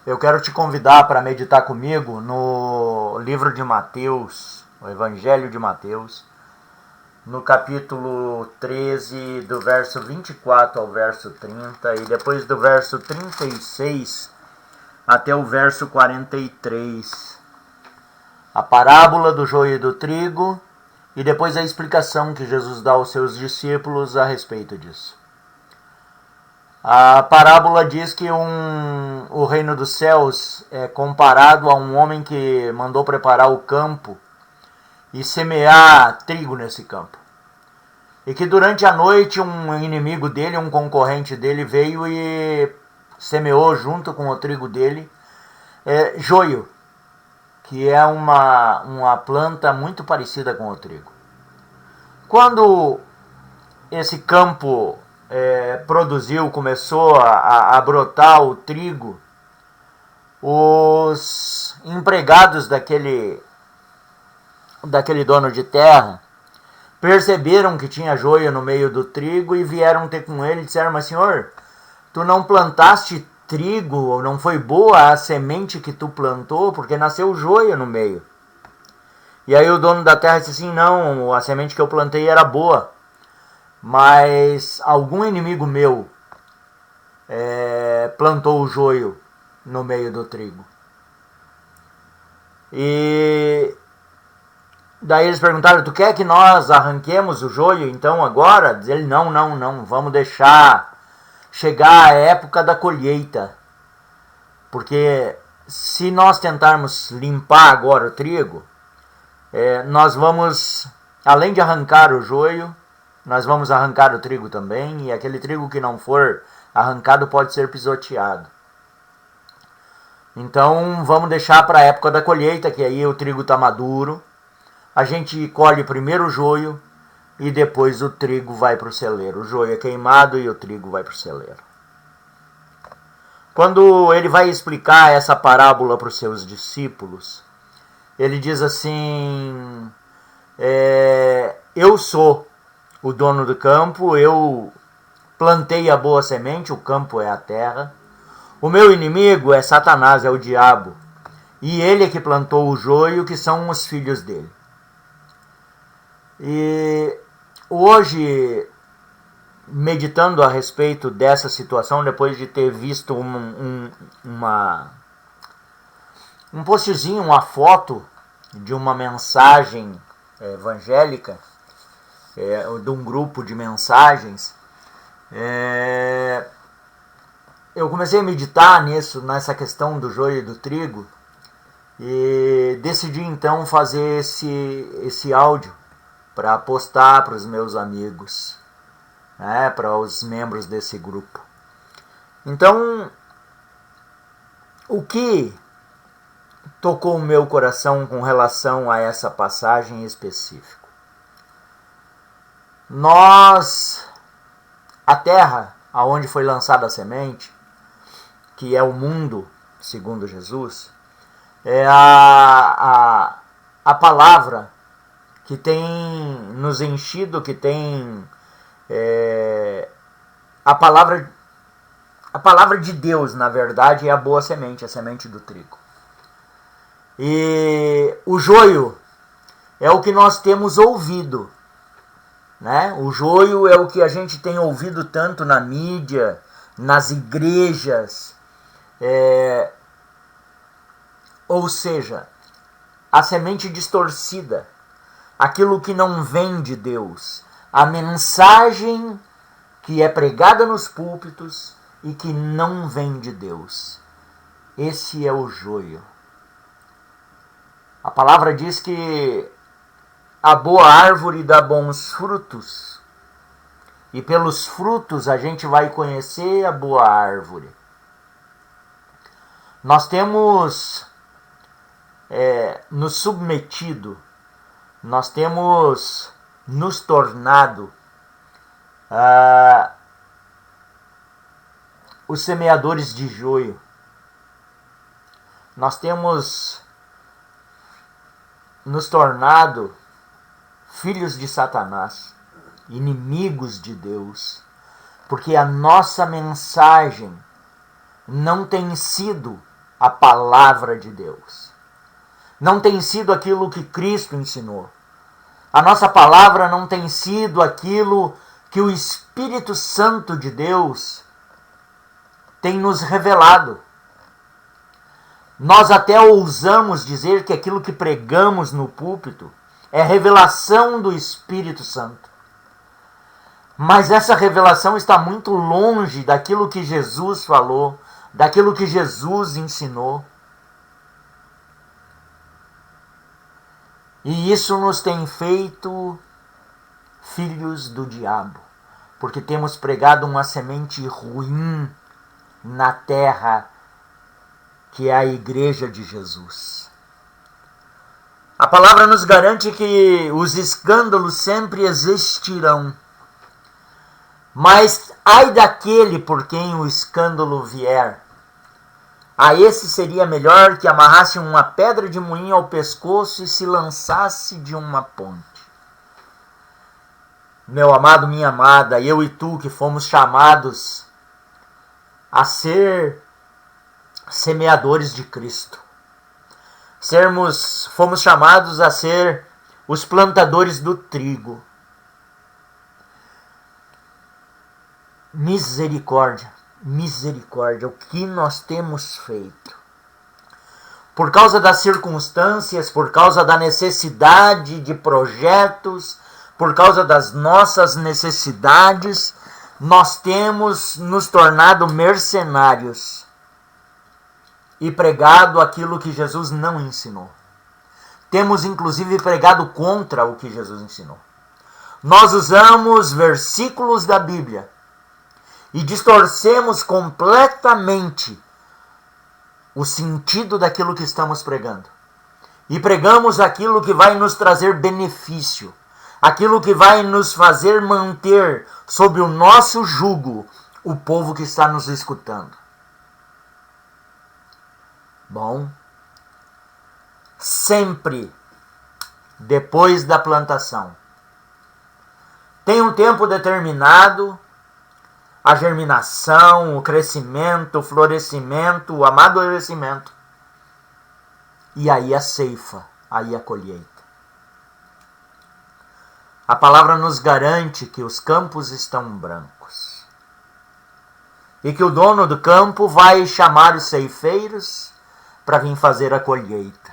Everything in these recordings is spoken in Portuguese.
Eu quero te convidar para meditar comigo no livro de Mateus, o Evangelho de Mateus, no capítulo 13, do verso 24 ao verso 30, e depois do verso 36 até o verso 43. A parábola do joio e do trigo, e depois a explicação que Jesus dá aos seus discípulos a respeito disso. A parábola diz que o reino dos céus é comparado a um homem que mandou preparar o campo e semear trigo nesse campo. E que durante a noite um inimigo dele, um concorrente dele, veio e semeou junto com o trigo dele joio, que é uma planta muito parecida com o trigo. Quando esse campo começou a brotar o trigo, os empregados daquele dono de terra perceberam que tinha joio no meio do trigo e vieram ter com ele e disseram: mas senhor, tu não plantaste trigo, ou não foi boa a semente que tu plantou, porque nasceu joio no meio. E aí o dono da terra disse assim: não, a semente que eu plantei era boa, mas algum inimigo meu plantou o joio no meio do trigo. E daí eles perguntaram: tu quer que nós arranquemos o joio então agora? Diz ele: não, vamos deixar chegar a época da colheita, porque se nós tentarmos limpar agora o trigo, nós vamos, além de arrancar o joio, nós vamos arrancar o trigo também, e aquele trigo que não for arrancado pode ser pisoteado. Então vamos deixar para a época da colheita, que aí o trigo está maduro, a gente colhe primeiro o joio e depois o trigo vai para o celeiro. O joio é queimado e o trigo vai para o celeiro. Quando ele vai explicar essa parábola para os seus discípulos, ele diz assim: eu sou o dono do campo, eu plantei a boa semente, o campo é a terra. O meu inimigo é Satanás, é o diabo. E ele é que plantou o joio, que são os filhos dele. E hoje, meditando a respeito dessa situação, depois de ter visto um postzinho, uma foto de uma mensagem evangélica, de um grupo de mensagens, eu comecei a meditar nessa questão do joio e do trigo, e decidi então fazer esse áudio para postar para os meus amigos, para os membros desse grupo. Então, o que tocou o meu coração com relação a essa passagem específica? A terra aonde foi lançada a semente, que é o mundo, segundo Jesus, é a palavra que tem nos enchido, que tem a palavra de Deus, na verdade, é a boa semente, a semente do trigo. E o joio é o que nós temos ouvido, né? O joio é o que a gente tem ouvido tanto na mídia, nas igrejas, ou seja, a semente distorcida, aquilo que não vem de Deus, a mensagem que é pregada nos púlpitos e que não vem de Deus. Esse é o joio. A palavra diz que a boa árvore dá bons frutos, e pelos frutos a gente vai conhecer a boa árvore. Nós temos nos submetido, nós temos nos tornado os semeadores de joio. Nós temos nos tornado filhos de Satanás, inimigos de Deus, porque a nossa mensagem não tem sido a palavra de Deus. Não tem sido aquilo que Cristo ensinou. A nossa palavra não tem sido aquilo que o Espírito Santo de Deus tem nos revelado. Nós até ousamos dizer que aquilo que pregamos no púlpito é revelação do Espírito Santo. Mas essa revelação está muito longe daquilo que Jesus falou, daquilo que Jesus ensinou. E isso nos tem feito filhos do diabo, porque temos pregado uma semente ruim na terra, que é a igreja de Jesus. A palavra nos garante que os escândalos sempre existirão, mas ai daquele por quem o escândalo vier. A esse seria melhor que amarrasse uma pedra de moinho ao pescoço e se lançasse de uma ponte. Meu amado, minha amada, eu e tu que fomos chamados a ser semeadores de Cristo. Fomos chamados a ser os plantadores do trigo. Misericórdia, misericórdia, o que nós temos feito? Por causa das circunstâncias, por causa da necessidade de projetos, por causa das nossas necessidades, nós temos nos tornado mercenários e pregado aquilo que Jesus não ensinou. Temos inclusive pregado contra o que Jesus ensinou. Nós usamos versículos da Bíblia e distorcemos completamente o sentido daquilo que estamos pregando. E pregamos aquilo que vai nos trazer benefício, aquilo que vai nos fazer manter sob o nosso jugo o povo que está nos escutando. Bom, sempre depois da plantação tem um tempo determinado, a germinação, o crescimento, o florescimento, o amadurecimento. E aí a ceifa, aí a colheita. A palavra nos garante que os campos estão brancos. E que o dono do campo vai chamar os ceifeiros para vir fazer a colheita.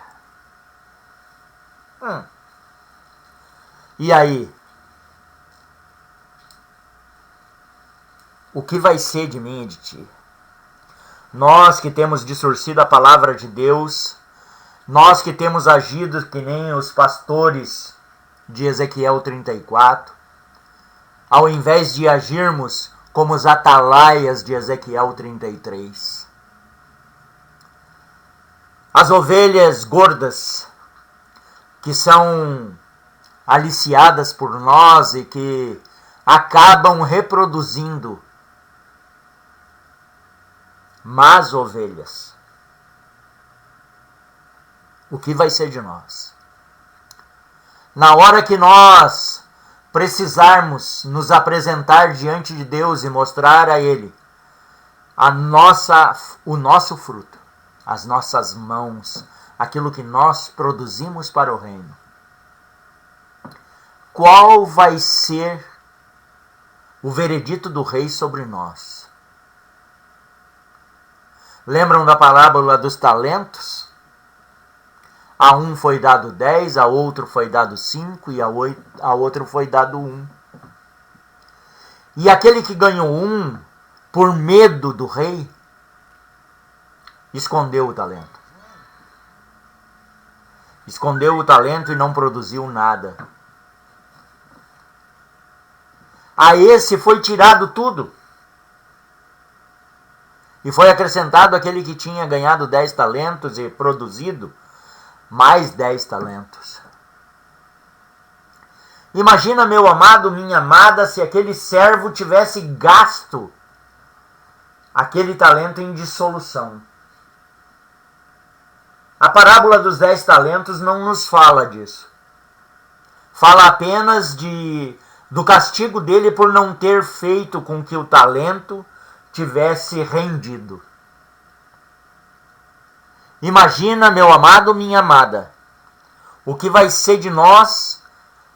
E aí? O que vai ser de mim e de ti? Nós que temos distorcido a palavra de Deus, nós que temos agido que nem os pastores de Ezequiel 34, ao invés de agirmos como os atalaias de Ezequiel 33. As ovelhas gordas, que são aliciadas por nós e que acabam reproduzindo más ovelhas. O que vai ser de nós? Na hora que nós precisarmos nos apresentar diante de Deus e mostrar a Ele o nosso fruto, as nossas mãos, aquilo que nós produzimos para o reino, qual vai ser o veredito do rei sobre nós? Lembram da parábola dos talentos? A um foi dado 10, a outro foi dado 5 e a outro foi dado 1. E aquele que ganhou 1, por medo do rei, escondeu o talento. Escondeu o talento e não produziu nada. A esse foi tirado tudo. E foi acrescentado aquele que tinha ganhado 10 talentos e produzido mais 10 talentos. Imagina, meu amado, minha amada, se aquele servo tivesse gasto aquele talento em dissolução. A parábola dos 10 talentos não nos fala disso. Fala apenas do castigo dele por não ter feito com que o talento tivesse rendido. Imagina, meu amado, minha amada, o que vai ser de nós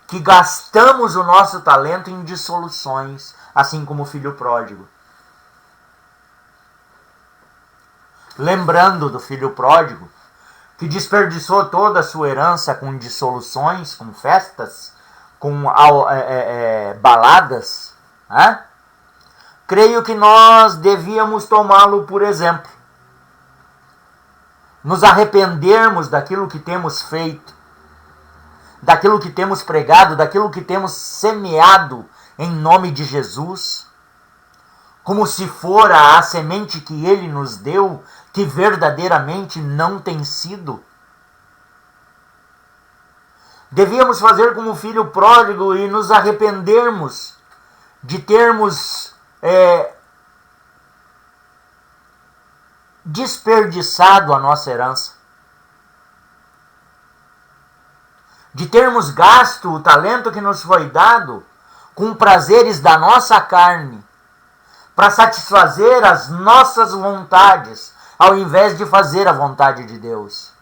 que gastamos o nosso talento em dissoluções, assim como o filho pródigo. Lembrando do filho pródigo, que desperdiçou toda a sua herança com dissoluções, com festas, com baladas, né? Creio que nós devíamos tomá-lo por exemplo. Nos arrependermos daquilo que temos feito, daquilo que temos pregado, daquilo que temos semeado em nome de Jesus, como se fora a semente que Ele nos deu, que verdadeiramente não tem sido. Devíamos fazer como o filho pródigo e nos arrependermos de termos desperdiçado a nossa herança, de termos gasto o talento que nos foi dado com prazeres da nossa carne, para satisfazer as nossas vontades, ao invés de fazer a vontade de Deus.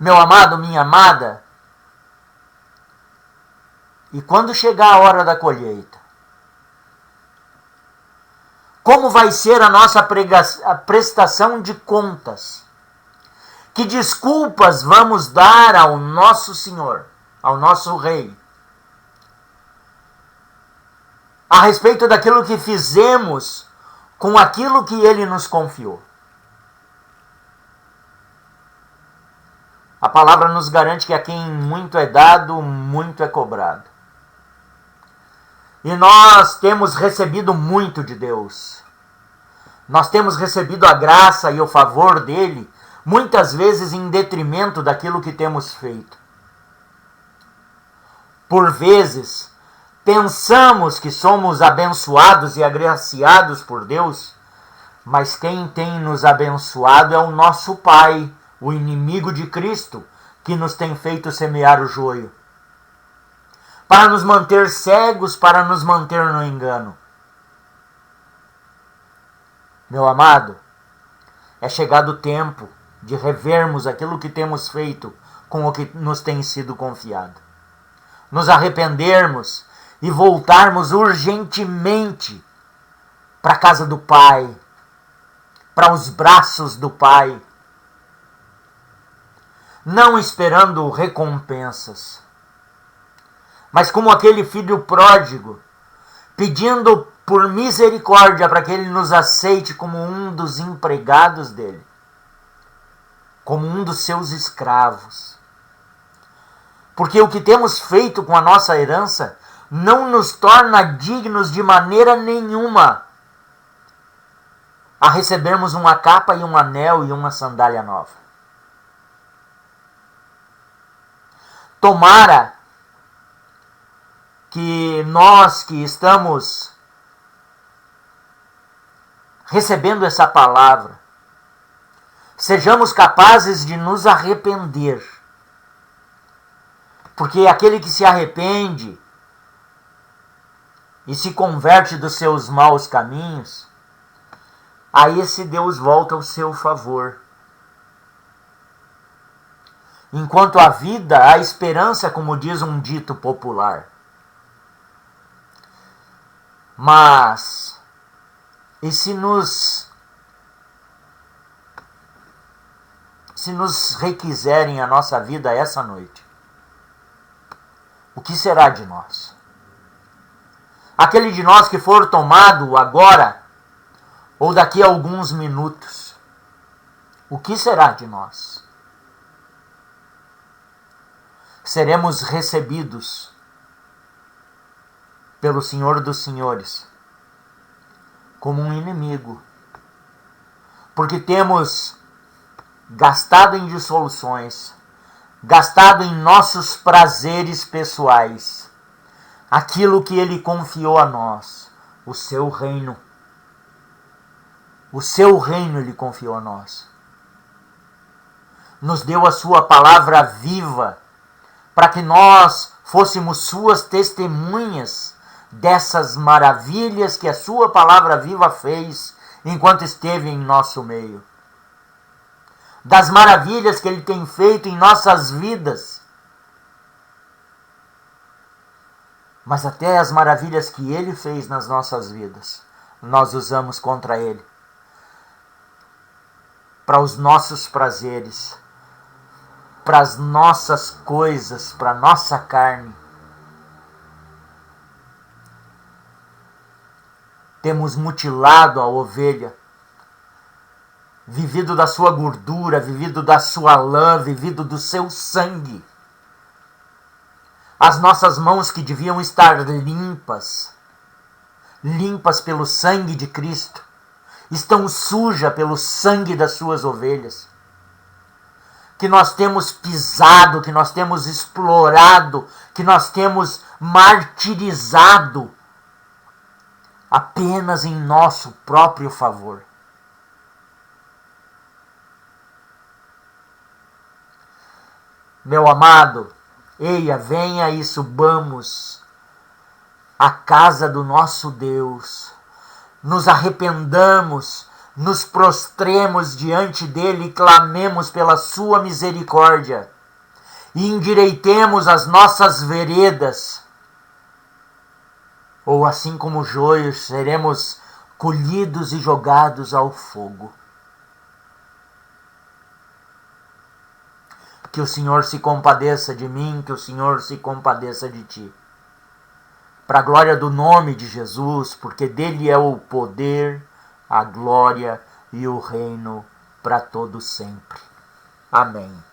Meu amado, minha amada, e quando chegar a hora da colheita, como vai ser a nossa prestação de contas? Que desculpas vamos dar ao nosso Senhor, ao nosso Rei, a respeito daquilo que fizemos com aquilo que Ele nos confiou? A palavra nos garante que a quem muito é dado, muito é cobrado. E nós temos recebido muito de Deus. Nós temos recebido a graça e o favor dele, muitas vezes em detrimento daquilo que temos feito. Por vezes, pensamos que somos abençoados e agraciados por Deus, mas quem tem nos abençoado é o nosso Pai, o inimigo de Cristo, que nos tem feito semear o joio, para nos manter cegos, para nos manter no engano. Meu amado, é chegado o tempo de revermos aquilo que temos feito com o que nos tem sido confiado. Nos arrependermos e voltarmos urgentemente para a casa do Pai, para os braços do Pai, não esperando recompensas, mas como aquele filho pródigo, pedindo por misericórdia para que Ele nos aceite como um dos empregados dele, como um dos seus escravos. Porque o que temos feito com a nossa herança não nos torna dignos de maneira nenhuma a recebermos uma capa e um anel e uma sandália nova. Tomara que nós que estamos recebendo essa palavra, sejamos capazes de nos arrepender. Porque aquele que se arrepende e se converte dos seus maus caminhos, a esse Deus volta ao seu favor. Enquanto a vida, a esperança, como diz um dito popular. Mas, e se nos requiserem a nossa vida essa noite? O que será de nós? Aquele de nós que for tomado agora, ou daqui a alguns minutos, o que será de nós? Seremos recebidos pelo Senhor dos Senhores como um inimigo, porque temos gastado em dissoluções, gastado em nossos prazeres pessoais, aquilo que Ele confiou a nós, o seu reino. O seu reino Ele confiou a nós. Nos deu a sua palavra viva, para que nós fôssemos suas testemunhas dessas maravilhas que a sua palavra viva fez enquanto esteve em nosso meio, das maravilhas que Ele tem feito em nossas vidas, mas até as maravilhas que Ele fez nas nossas vidas, nós usamos contra Ele, para os nossos prazeres, para as nossas coisas, para a nossa carne. Temos mutilado a ovelha, vivido da sua gordura, vivido da sua lã, vivido do seu sangue. As nossas mãos que deviam estar limpas pelo sangue de Cristo, estão sujas pelo sangue das suas ovelhas. Que nós temos pisado, que nós temos explorado, que nós temos martirizado apenas em nosso próprio favor. Meu amado, eia, venha e subamos à casa do nosso Deus, nos arrependamos, nos prostremos diante dele e clamemos pela sua misericórdia e endireitemos as nossas veredas, ou assim como joios seremos colhidos e jogados ao fogo. Que o Senhor se compadeça de mim, que o Senhor se compadeça de ti. Para a glória do nome de Jesus, porque dele é o poder, a glória e o reino para todo sempre. Amém.